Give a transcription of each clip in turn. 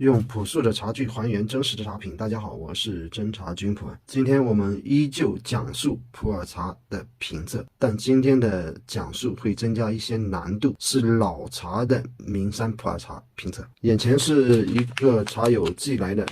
用朴素的茶具还原真实的茶品。大家好，我是真茶君普洱。今天我们依旧讲述普洱茶的评测，但今天的讲述会增加一些难度，是老茶的名山普洱茶评测。眼前是一个茶友寄来的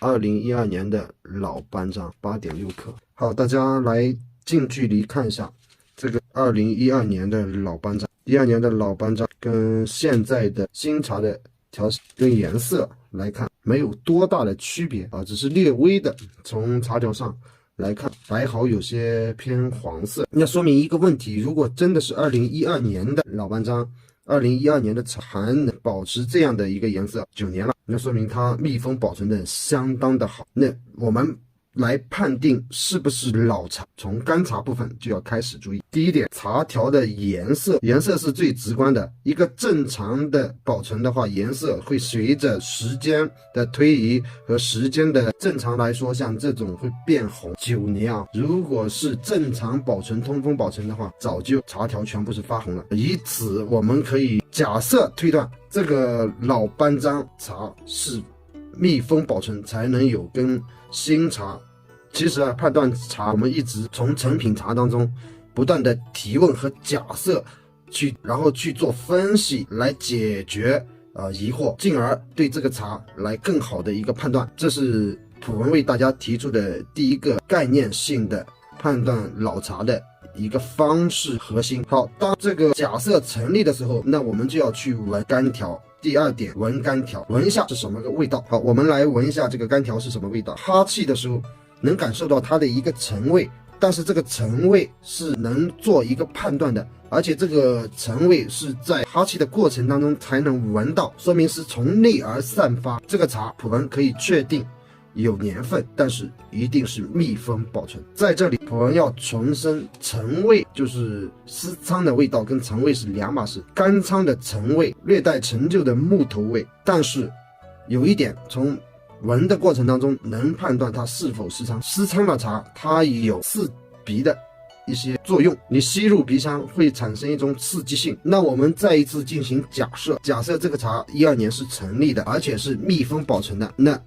2012年的老班章 8.6 克。好，大家来近距离看一下这个2012年的老班章。12年的老班章跟现在的新茶的调跟颜色来看没有多大的区别只是略微的从茶条上来看白毫有些偏黄色，那说明一个问题，如果真的是2012年的老班章，2012年的茶还能保持这样的一个颜色9年了，那说明它密封保存的相当的好。那我们来判定是不是老茶，从干茶部分就要开始注意。第一点，茶条的颜色是最直观的。一个正常的保存的话，颜色会随着时间的推移和时间的正常来说，像这种会变红。9年如果是正常保存通风保存的话，早就茶条全部是发红了。以此我们可以假设推断，这个老班章茶是密封保存才能有跟新茶。其实判断茶，我们一直从成品茶当中不断的提问和假设然后去做分析，来解决疑惑，进而对这个茶来更好的一个判断。这是普文为大家提出的第一个概念性的判断老茶的一个方式核心。好，当这个假设成立的时候，那我们就要去闻干条。第二点，闻干条，闻一下是什么个味道。好，我们来闻一下这个干条是什么味道。哈气的时候能感受到它的一个陈味，但是这个陈味是能做一个判断的，而且这个陈味是在哈气的过程当中才能闻到，说明是从内而散发。这个茶普文可以确定有年份，但是一定是密封保存。在这里普文要重申，陈味就是私仓的味道跟陈味是两码事。干仓的陈味略带陈旧的木头味，但是有一点，从闻的过程当中能判断它是否私仓。私仓的茶它有刺鼻的一些作用，你吸入鼻腔会产生一种刺激性。那我们再一次进行假设这个茶12年是成立的，而且是密封保存的，那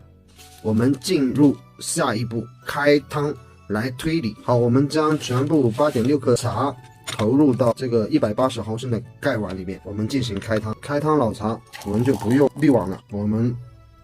我们进入下一步，开汤来推理。好，我们将全部8.6克茶投入到这个180毫升的盖碗里面，我们进行开汤。开汤老茶我们就不用滤网了，我们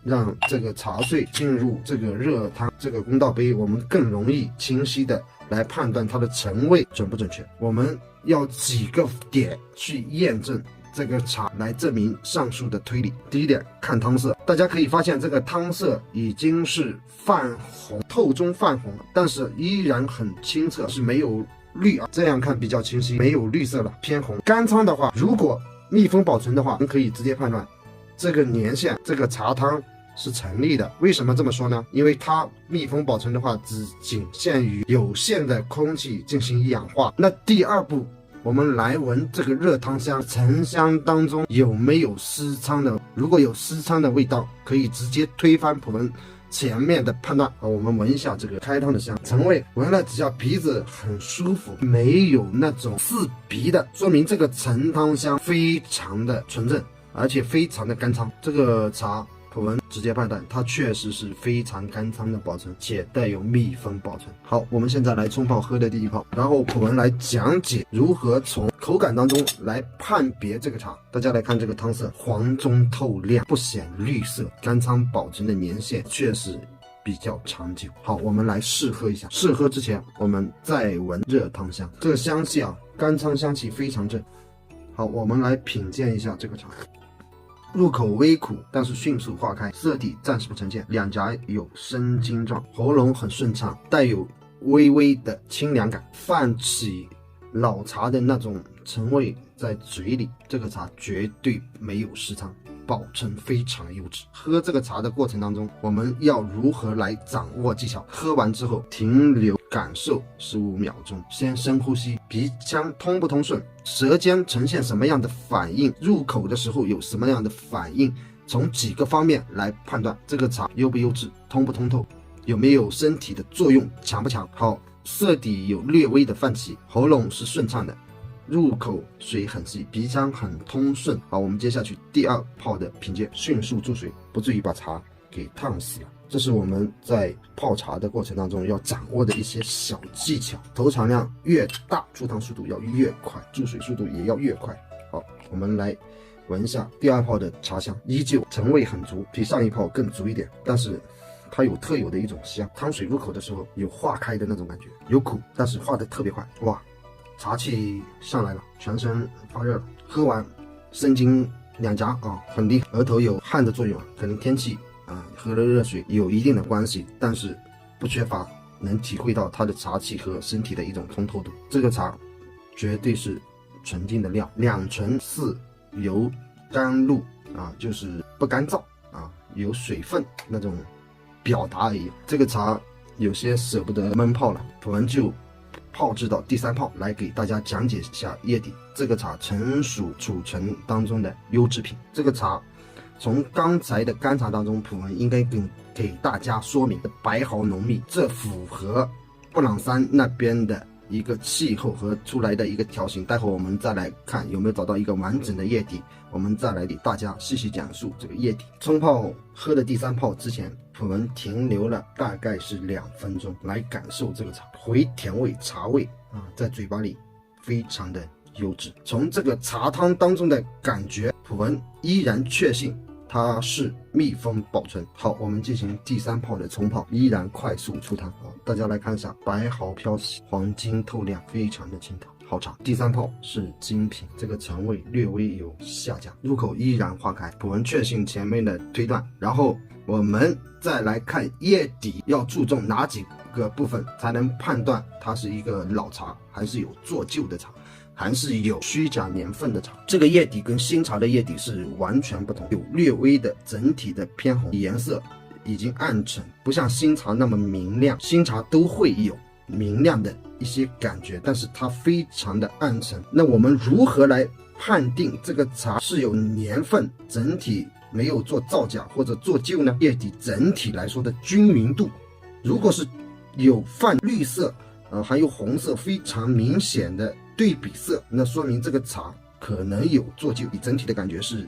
让这个茶碎进入这个热汤这个公道杯，我们更容易清晰的来判断它的陈味准不准确。我们要几个点去验证这个茶来证明上述的推理。第一点，看汤色，大家可以发现这个汤色已经是泛红，透中泛红，但是依然很清澈，是没有绿这样看比较清晰，没有绿色了，偏红。干仓的话，如果密封保存的话，我们可以直接判断这个年限，这个茶汤是成立的。为什么这么说呢？因为它密封保存的话，只仅限于有限的空气进行一氧化。那第二步，我们来闻这个热汤香，沉香当中有没有私仓的？如果有私仓的味道，可以直接推翻普文前面的判断。我们闻一下这个开汤的香，陈味闻了只要鼻子很舒服，没有那种刺鼻的，说明这个陈汤香非常的纯正，而且非常的干仓。这个茶普文直接判断它确实是非常干仓的保存，且带有密封保存。好，我们现在来冲泡喝的第一泡，然后普文来讲解如何从口感当中来判别这个茶。大家来看这个汤色，黄中透亮，不显绿色，干仓保存的年限确实比较长久。好，我们来试喝一下。试喝之前我们再闻热汤香，这个香气干仓香气非常正。好，我们来品鉴一下这个茶。入口微苦，但是迅速化开，色体暂时不呈现，两颊有生津状，喉咙很顺畅，带有微微的清凉感，泛起老茶的那种陈味在嘴里。这个茶绝对没有私仓，保存非常优质。喝这个茶的过程当中，我们要如何来掌握技巧？喝完之后停留感受15秒钟，先深呼吸，鼻腔通不通顺，舌尖呈现什么样的反应，入口的时候有什么样的反应，从几个方面来判断这个茶优不优质，通不通透，有没有身体的作用，强不强。好，色底有略微的泛起，喉咙是顺畅的，入口水很细，鼻腔很通顺。好，我们接下去第2泡的凭借迅速注水，不至于把茶给烫死了。这是我们在泡茶的过程当中要掌握的一些小技巧。投茶量越大，出汤速度要越快，注水速度也要越快。好，我们来闻一下第2泡的茶香，依旧陈味很足，比上一泡更足一点，但是它有特有的一种香，汤水入口的时候有化开的那种感觉，有苦，但是化的特别快。哇，茶气上来了，全身发热了，喝完生津两颊啊，很厉害，额头有汗的作用，可能天气喝了热水有一定的关系，但是不缺乏能体会到它的茶气和身体的一种通透度。这个茶绝对是纯净的料，2醇4油甘露就是不干燥有水分那种表达而已。这个茶有些舍不得闷泡了，普文就泡制到第3泡来给大家讲解一下叶底。这个茶纯属储存当中的优质品。这个茶从刚才的干茶当中，普文应该给大家说明的白毫浓密，这符合布朗山那边的一个气候和出来的一个条形。待会我们再来看有没有找到一个完整的叶底，我们再来给大家细细讲述这个叶底。冲泡喝的第3泡之前，普文停留了大概是2分钟来感受这个茶，回甜味茶味在嘴巴里非常的优质。从这个茶汤当中的感觉，普文依然确信它是密封保存。好，我们进行第3泡的冲泡，依然快速出汤。大家来看一下，白毫飘起，黄金透亮，非常的清透。好茶，第3泡是精品，这个陈味略微有下降，入口依然化开。普文确信前面的推断，然后我们再来看叶底要注重哪几个部分才能判断它是一个老茶，还是有做旧的茶，还是有虚假年份的茶。这个叶底跟新茶的叶底是完全不同，有略微的整体的偏红，颜色已经暗沉，不像新茶那么明亮。新茶都会有明亮的一些感觉，但是它非常的暗沉。那我们如何来判定这个茶是有年份，整体没有做造假或者做旧呢？叶底整体来说的均匀度，如果是有泛绿色还有红色非常明显的对比色，那说明这个茶可能有做旧。你整体的感觉是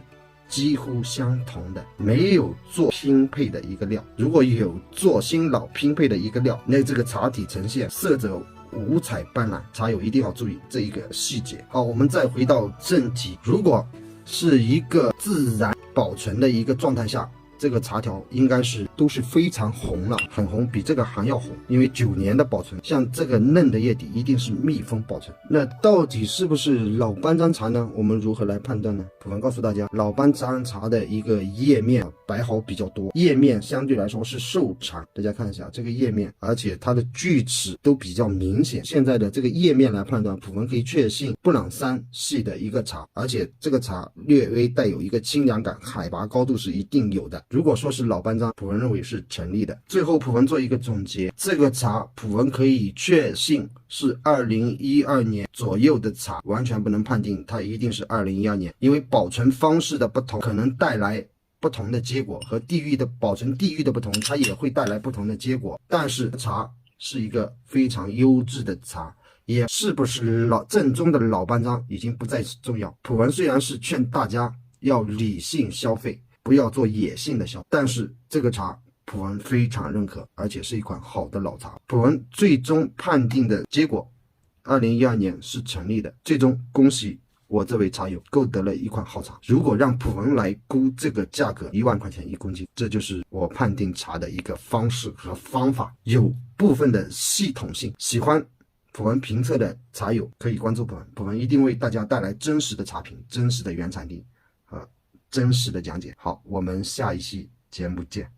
几乎相同的，没有做拼配的一个料。如果有做新老拼配的一个料，那这个茶体呈现色泽五彩斑斓，茶友一定要注意这一个细节。好，我们再回到正题，如果是一个自然保存的一个状态下，这个茶条应该是都是非常红了，很红，比这个还要红，因为9年的保存。像这个嫩的叶底一定是密封保存。那到底是不是老班章茶呢？我们如何来判断呢？普文告诉大家，老班章茶的一个叶面白毫比较多，叶面相对来说是瘦长，大家看一下这个叶面，而且它的锯齿都比较明显。现在的这个叶面来判断，普文可以确信布朗山系的一个茶，而且这个茶略微带有一个清凉感，海拔高度是一定有的。如果说是老班章，普文认为是成立的。最后普文做一个总结，这个茶普文可以确信是2012年左右的茶，完全不能判定它一定是2012年，因为保存方式的不同可能带来不同的结果，和地域的保存地域的不同，它也会带来不同的结果。但是茶是一个非常优质的茶，也是不是正宗的老班章已经不再重要。普文虽然是劝大家要理性消费，不要做野性的消费，但是这个茶普文非常认可，而且是一款好的老茶。普文最终判定的结果2012年是成立的，最终恭喜我这位茶友购得了一款好茶。如果让普文来估这个价格，1万块钱1公斤，这就是我判定茶的一个方式和方法，有部分的系统性。喜欢普文评测的茶友可以关注普文，普文一定为大家带来真实的茶品、真实的原产地和真实的讲解。好，我们下一期节目见。